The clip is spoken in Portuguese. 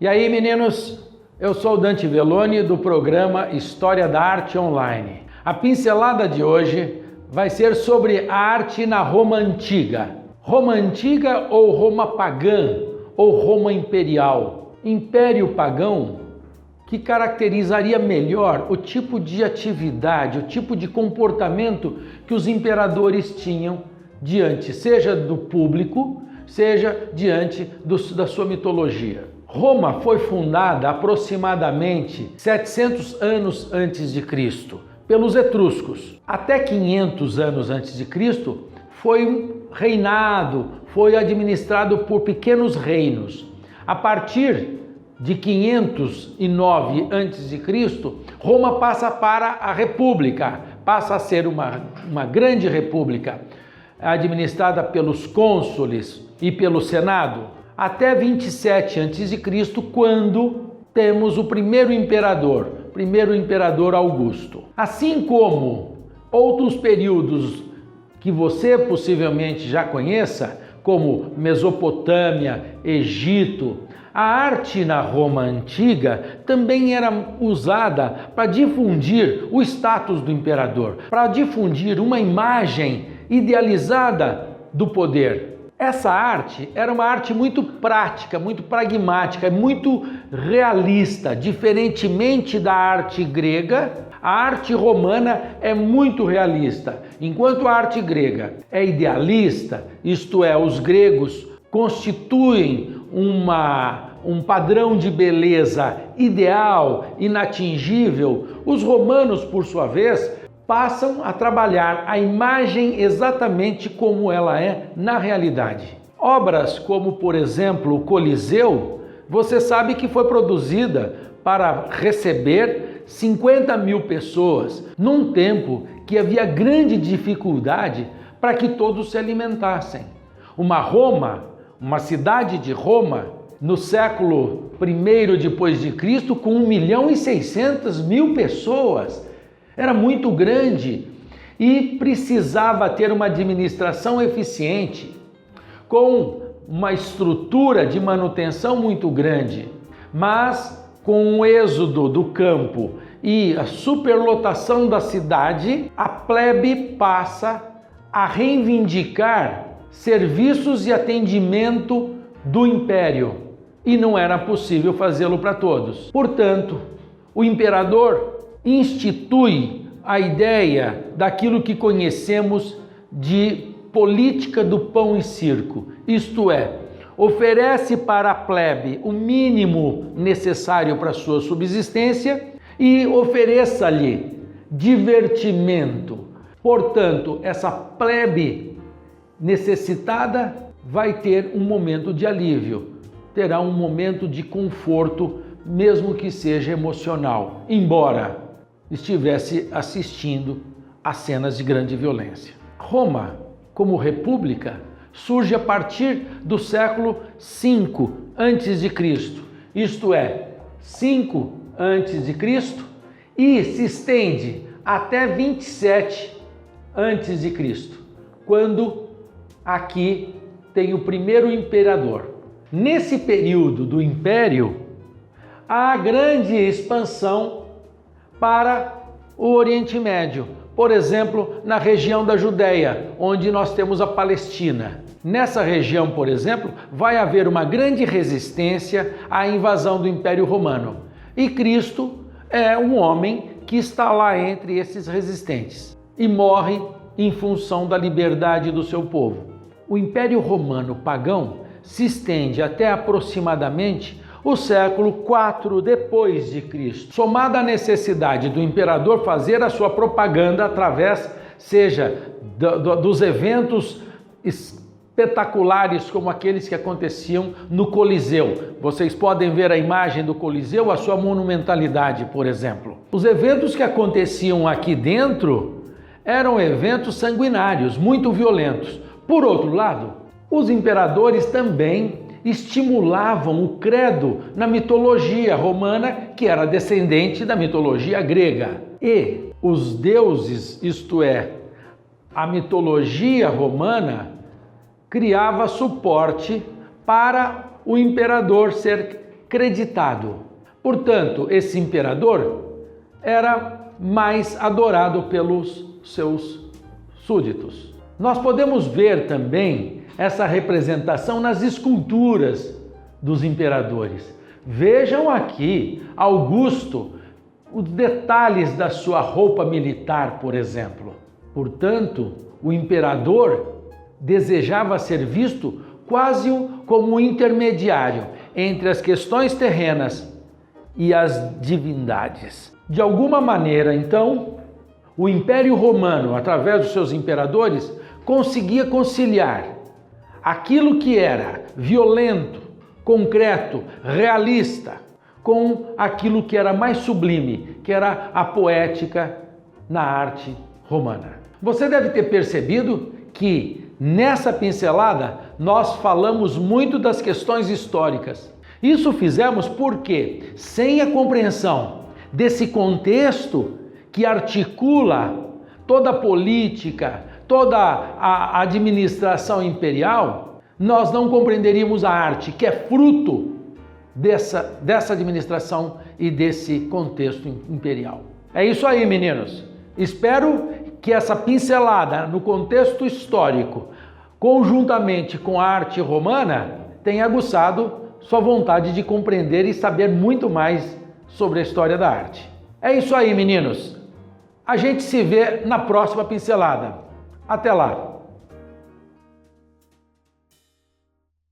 E aí, meninos, eu sou o Dante Velloni do programa História da Arte Online. A pincelada de hoje vai ser sobre a arte na Roma Antiga. Roma Antiga ou Roma Pagã ou Roma Imperial. Império Pagão que caracterizaria melhor o tipo de atividade, o tipo de comportamento que os imperadores tinham diante, seja do público, seja diante da sua mitologia. Roma foi fundada aproximadamente 700 anos antes de Cristo pelos etruscos. Até 500 anos antes de Cristo foi um reinado, foi administrado por pequenos reinos. A partir de 509 a.C., Roma passa para a República, passa a ser uma grande república, administrada pelos cônsules e pelo Senado, até 27 a.C., quando temos o primeiro imperador Augusto. Assim como outros períodos que você possivelmente já conheça, como Mesopotâmia, Egito, a arte na Roma Antiga também era usada para difundir o status do imperador, para difundir uma imagem idealizada do poder. Essa arte era uma arte muito prática, muito pragmática, muito realista, diferentemente da arte grega. A arte romana é muito realista, enquanto a arte grega é idealista, isto é, os gregos constituem um padrão de beleza ideal, inatingível. Os romanos, por sua vez, passam a trabalhar a imagem exatamente como ela é na realidade. Obras como, por exemplo, o Coliseu, você sabe que foi produzida para receber 50.000 pessoas, num tempo que havia grande dificuldade para que todos se alimentassem. Uma cidade de Roma, no século I depois de Cristo, com 1.600.000 pessoas, era muito grande e precisava ter uma administração eficiente, com uma estrutura de manutenção muito grande. Mas com o êxodo do campo e a superlotação da cidade, a plebe passa a reivindicar serviços e atendimento do império, e não era possível fazê-lo para todos. Portanto, o imperador institui a ideia daquilo que conhecemos de política do pão e circo, isto é, oferece para a plebe o mínimo necessário para sua subsistência e ofereça-lhe divertimento. Portanto, essa plebe necessitada vai ter um momento de alívio, terá um momento de conforto, mesmo que seja emocional, embora estivesse assistindo a cenas de grande violência. Roma, como república, surge a partir do século V a.C., isto é, 5 a.C., e se estende até 27 a.C., quando aqui tem o primeiro imperador. Nesse período do império, há grande expansão para o Oriente Médio. Por exemplo, na região da Judéia, onde nós temos a Palestina. Nessa região, por exemplo, vai haver uma grande resistência à invasão do Império Romano. E Cristo é um homem que está lá entre esses resistentes e morre em função da liberdade do seu povo. O Império Romano pagão se estende até aproximadamente o século IV depois de Cristo. Somada à necessidade do imperador fazer a sua propaganda através, seja dos eventos espetaculares como aqueles que aconteciam no Coliseu. Vocês podem ver a imagem do Coliseu, a sua monumentalidade, por exemplo. Os eventos que aconteciam aqui dentro eram eventos sanguinários, muito violentos. Por outro lado, os imperadores também estimulavam o credo na mitologia romana, que era descendente da mitologia grega. E os deuses, isto é, a mitologia romana, criava suporte para o imperador ser creditado. Portanto, esse imperador era mais adorado pelos seus súditos. Nós podemos ver também essa representação nas esculturas dos imperadores. Vejam aqui Augusto, os detalhes da sua roupa militar, por exemplo. Portanto, o imperador desejava ser visto quase como um intermediário entre as questões terrenas e as divindades. De alguma maneira, então, o Império Romano, através dos seus imperadores, conseguia conciliar aquilo que era violento, concreto, realista, com aquilo que era mais sublime, que era a poética na arte romana. Você deve ter percebido que nessa pincelada nós falamos muito das questões históricas. Isso fizemos porque, sem a compreensão desse contexto que articula toda a política, toda a administração imperial, nós não compreenderíamos a arte, que é fruto dessa administração e desse contexto imperial. É isso aí, meninos. Espero que essa pincelada no contexto histórico, conjuntamente com a arte romana, tenha aguçado sua vontade de compreender e saber muito mais sobre a história da arte. É isso aí, meninos. A gente se vê na próxima pincelada. Até lá!